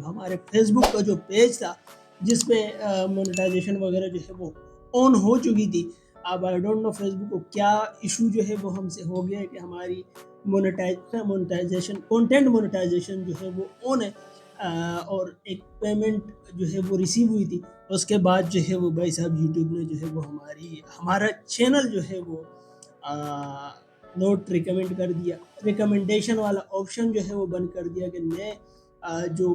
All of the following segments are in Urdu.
ہمارے فیس بک کا جو پیج تھا جس پہ مونیٹائزیشن وغیرہ جو ہے وہ آن ہو چکی تھی. اب آئی ڈونٹ نو فیس بک کو کیا ایشو جو ہے وہ ہم سے ہو گیا ہے کہ ہماری مونیٹائزیشن کانٹینٹ مونیٹائزیشن جو ہے وہ آن ہے, اور ایک پیمنٹ جو ہے وہ ریسیو ہوئی تھی. اس کے بعد جو ہے وہ بھائی صاحب یوٹیوب نے جو ہے وہ ہمارا چینل جو ہے وہ نوٹ ریکمینڈ کر دیا, ریکمنڈیشن والا آپشن جو ہے وہ بند کر دیا کہ نئے جو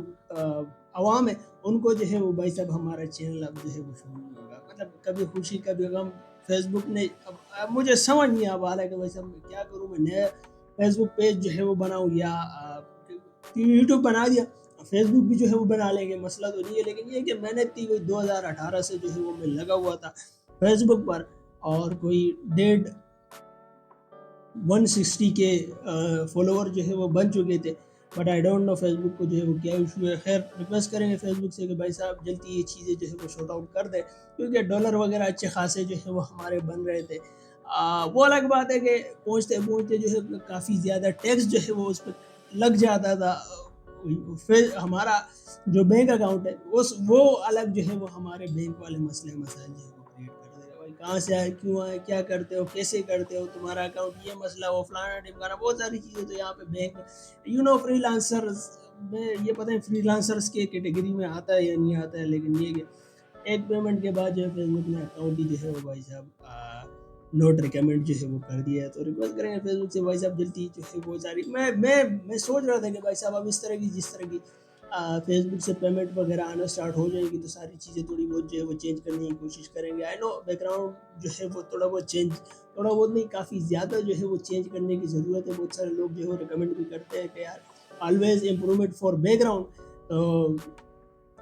عوام ہے ان کو جو ہے وہ بھائی صاحب ہمارا چینل اب جو ہے وہ شروع نہیں ہوگا. مطلب کبھی خوشی کبھی غم فیس بک نے اب مجھے سمجھ نہیں آ رہا ہے کہ بھائی صاحب میں کیا کروں, میں نیا فیس بک پیج جو ہے وہ بناؤں یا یوٹیوب بنا دیا, فیس بک بھی جو ہے وہ بنا لیں گے, مسئلہ تو نہیں ہے. لیکن یہ کہ میں نے 2018 سے جو ہے وہ میں لگا ہوا تھا فیس بک پر, اور کوئی 160 کے فالوور جو ہے وہ بن چکے تھے. But I don't know Facebook کو جو ہے وہ کیا ایشو ہے. خیر ریکویسٹ کریں گے فیس بک سے کہ بھائی صاحب جلدی یہ چیزیں جو ہے وہ شارٹ آؤٹ کر دیں, کیونکہ ڈالر وغیرہ اچھے خاصے جو ہے وہ ہمارے بن رہے تھے. وہ الگ بات ہے کہ پہنچتے پہنچتے جو ہے کافی زیادہ ٹیکس جو ہے وہ اس پہ لگ جاتا تھا. ہمارا جو بینک اکاؤنٹ ہے وہ الگ جو ہے وہ ہمارے بینک والے مسائل جو ہے وہ کریٹ کر دے گا. بھائی کہاں سے آئے, کیوں آئے, کیا کرتے ہو, کیسے کرتے ہو, تمہارا اکاؤنٹ یہ مسئلہ وہ فلانا ٹمکانا, بہت ساری چیزیں تو یہاں پہ بینک میں فری لانسرز میں یہ پتہ ہے فری لانسرز کے کیٹیگری میں آتا ہے یا نہیں آتا ہے. لیکن یہ کہ ایک پیمنٹ کے بعد جو ہے فیس بک نے اکاؤنٹ ہی جو ہے وہ بھائی صاحب نوٹ ریکمینڈ جو ہے وہ کر دیا ہے. تو ریکویسٹ کریں گے فیس بک سے بھائی صاحب جلدی جو ہے وہ ساری میں سوچ رہا تھا کہ بھائی صاحب اب اس طرح کی جس طرح کی فیس بک سے پیمنٹ وغیرہ آنا اسٹارٹ ہو جائے گی تو ساری چیزیں تھوڑی بہت جو ہے وہ چینج کرنے کی کوشش کریں گے. آئی نو بیک گراؤنڈ جو ہے وہ تھوڑا بہت نہیں کافی زیادہ جو ہے وہ چینج کرنے کی ضرورت ہے. بہت سارے لوگ جو ہے ریکمینڈ بھی کرتے ہیں کہ یار always improvement for back ground. تو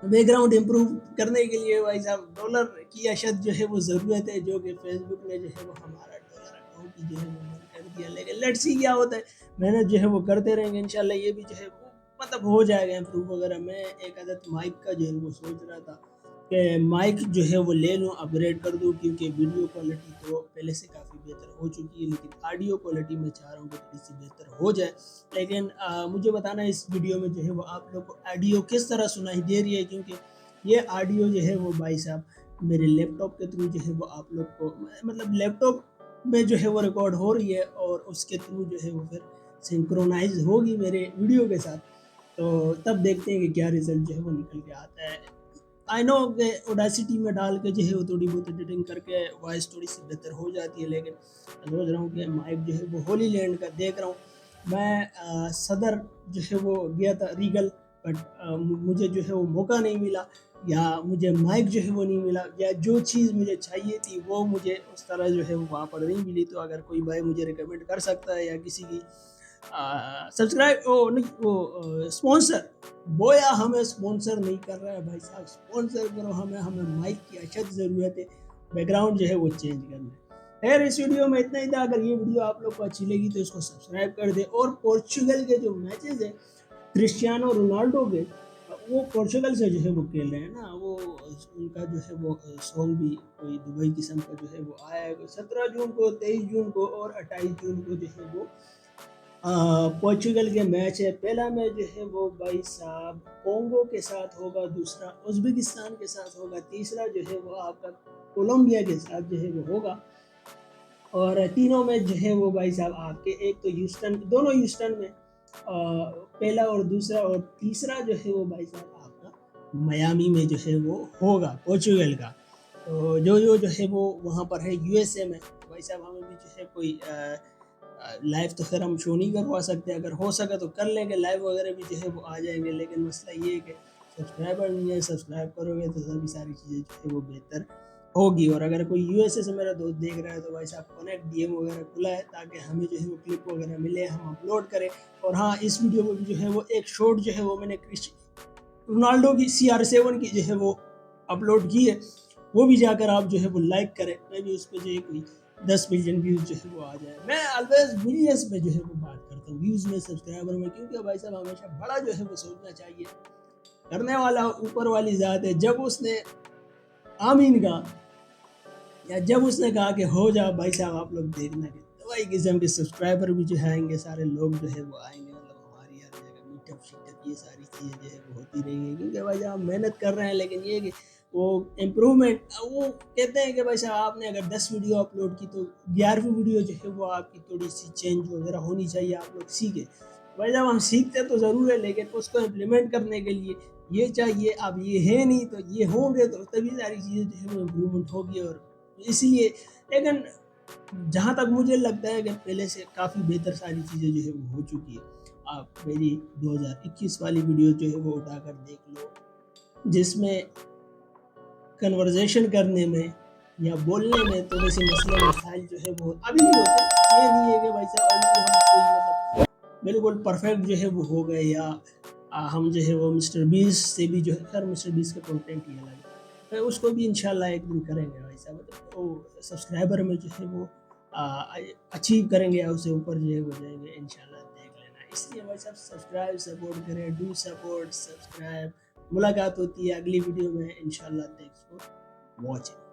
بیک گراؤنڈ امپروو کرنے کے لیے بھائی صاحب ڈالر کی اشد جو ہے وہ ضرورت ہے, جو کہ فیس بک نے جو ہے وہ ہمارا ڈالر اکاؤنٹ ہی جو ہے وہ بند کر دیا. لیکن لیٹس سی کیا ہوتا ہے, محنت جو ہے وہ کرتے رہیں گے, انشاءاللہ یہ بھی جو ہے وہ مطلب ہو جائے گا امپروو وغیرہ. میں ایک عدد مائک کا جو ہے وہ سوچ رہا تھا کہ مائک جو ہے وہ لے لوں, اپ گریڈ کر دوں, کیونکہ ویڈیو کوالٹی تو پہلے سے کافی بہتر ہو چکی ہے, لیکن آڈیو کوالٹی میں چاہ رہا ہوں کہ تھوڑی سی بہتر ہو جائے. لیکن مجھے بتانا ہے اس ویڈیو میں جو ہے وہ آپ لوگ کو آڈیو کس طرح سنائی دے رہی ہے, کیونکہ یہ آڈیو جو ہے وہ بھائی صاحب میرے لیپ ٹاپ کے تھرو جو ہے وہ آپ لوگ کو مطلب لیپ ٹاپ میں جو ہے وہ ریکارڈ ہو رہی ہے, اور اس کے تھرو جو ہے وہ پھر سنکرونائز ہوگی میرے ویڈیو کے ساتھ. تو تب دیکھتے ہیں کہ کیا رزلٹ جو ہے وہ نکل کے آتا ہے. آئی نو کہ اوڈاسٹی میں ڈال کے جو ہے وہ تھوڑی بہت ایڈیٹنگ کر کے وائس تھوڑی سی بہتر ہو جاتی ہے. لیکن سوچ رہا ہوں کہ مائک جو ہے وہ ہولی لینڈ کا دیکھ رہا ہوں. میں صدر جو ہے وہ گیا تھا ریگل, بٹ مجھے جو ہے وہ موقع نہیں ملا, یا مجھے مائک جو ہے وہ نہیں ملا, یا جو چیز مجھے چاہیے تھی وہ مجھے اس طرح جو ہے وہاں پر نہیں ملی. تو اگر کوئی بھائی مجھے ریکمینڈ کر سکتا ہے, یا کسی کی سبسکرائب وہ اسپانسر بویا ہمیں اسپانسر نہیں کر رہا ہے بھائی صاحب, اسپانسر کرو ہمیں مائک کی اشد ضرورت ہے, بیک گراؤنڈ جو ہے وہ چینج کرنا ہے. خیر اس ویڈیو میں اتنا ہی تھا. اگر یہ ویڈیو آپ لوگ کو اچھی لگی تو اس کو سبسکرائب کر دیں. اور پورچوگل کے جو میچز ہیں کرسٹیانو رونالڈو کے, وہ پورچوگل سے جو ہے وہ کھیل رہے ہیں نا, وہ ان کا جو ہے وہ سانگ بھی کوئی دبئی قسم کا جو ہے وہ آیا ہے 17 جون کو, 23 جون کو اور 28 جون کو جو ہے وہ پورچوگل کے میچ ہے. پہلا میچ جو ہے وہ بھائی صاحب کونگو کے ساتھ ہوگا, دوسرا ازبکستان کے ساتھ ہوگا, تیسرا جو ہے وہ آپ کا کولمبیا کے ساتھ جو ہے وہ ہوگا. اور تینوں میچ جو ہے وہ بھائی صاحب آپ کے ایک تو دونوں ہیوسٹن میں, پہلا اور دوسرا, اور تیسرا جو ہے وہ بھائی صاحب آپ کا میامی میں جو ہے وہ ہوگا پورچوگل کا. تو جو ہے وہ وہاں پر ہے یو ایس اے میں. بھائی صاحب ہمیں بھی جو ہے کوئی لائیو تو خیر ہم شو نہیں کروا سکتے, اگر ہو سکا تو کر لیں گے لائیو وغیرہ بھی جو ہے وہ آ جائیں گے. لیکن مسئلہ یہ ہے کہ سبسکرائبر نہیں ہے, سبسکرائب کرو گے تو سبھی ساری چیزیں جو ہے وہ بہتر ہوگی. اور اگر کوئی یو ایس اے سے میرا دوست دیکھ رہا ہے تو بھائی صاحب کنیکٹ ڈی ایم وغیرہ کھلا ہے, تاکہ ہمیں جو ہے وہ کلپ وغیرہ ملے, ہم اپلوڈ کریں. اور ہاں اس ویڈیو میں بھی جو ہے وہ ایک شارٹ جو ہے وہ میں نے رونالڈو کی CR7 کی جو ہے وہ اپلوڈ کی ہے, وہ بھی جا کر آپ جو ہے وہ لائک کریں. میں بھی اس پہ جو ہے کوئی 10 ملین ویوز جو ہے وہ آ جائے. میں آلویز ملینس میں جو ہے وہ بات کرتا ہوں, ویوز میں, سبسکرائبر میں, کیونکہ بھائی صاحب ہمیشہ بڑا جو ہے وہ سوچنا چاہیے. کرنے والا اوپر والی ذات ہے. جب اس نے آمین کہا, یا جب اس نے کہا کہ ہو جا بھائی صاحب, آپ لوگ دیکھنا کہ دوائی قسم کے سبسکرائبر بھی جو آئیں گے, سارے لوگ جو ہے وہ آئیں گے. مطلب ہماری ہر جگہ میٹ اپ یہ ساری چیزیں جو ہے وہ ہوتی رہیں گی، کیونکہ بھائی صاحب ہم محنت کر رہے ہیں، لیکن یہ کہ وہ امپرومنٹ وہ کہتے ہیں کہ بھائی صاحب آپ نے اگر 10 ویڈیو اپلوڈ کی تو 11ویں ویڈیو جو ہے وہ آپ کی تھوڑی سی چینج وغیرہ ہونی چاہیے، آپ لوگ سیکھیں۔ بھائی صاحب ہم سیکھتے تو ضرور ہے، لیکن اس کو امپلیمنٹ کرنے کے لیے یہ چاہیے، اب یہ ہے نہیں تو یہ ہوں گے تو تبھی ساری چیزیں جو ہے وہ امپرومنٹ ہوگی، اور اس لیے لیکن جہاں تک مجھے لگتا ہے کہ پہلے سے کافی بہتر ساری چیزیں جو ہے وہ ہو چکی ہے۔ آپ میری 2021 والی ویڈیو جو ہے وہ اٹھا کر دیکھ لو، جس میں کنورزیشن کرنے میں یا بولنے میں تھوڑے سے مسئلے مسائل جو ہے وہ ابھی بھی ہوتے ہیں۔ یہ نہیں ہے کہ بھائی صاحب ابھی ہم کوئی مطلب بالکل پرفیکٹ جو ہے وہ ہو گئے، یا ہم جو ہے وہ مسٹر بیس سے بھی جو ہے، خیر مسٹر بیس کا کنٹینٹ ہی الگ ہے، اس کو بھی انشاءاللہ ایک دن کریں گے بھائی صاحب، وہ سبسکرائبر میں جو ہے وہ اچیو کریں گے، یا اسے اوپر جو ہے وہ جائیں گے انشاءاللہ، دیکھ لینا۔ اس لیے بھائی صاحب سبسکرائب سپورٹ کریں، ڈو سپورٹ سبسکرائب۔ ملاقات ہوتی ہے اگلی ویڈیو میں انشاءاللہ، تھینکس فار واچنگ۔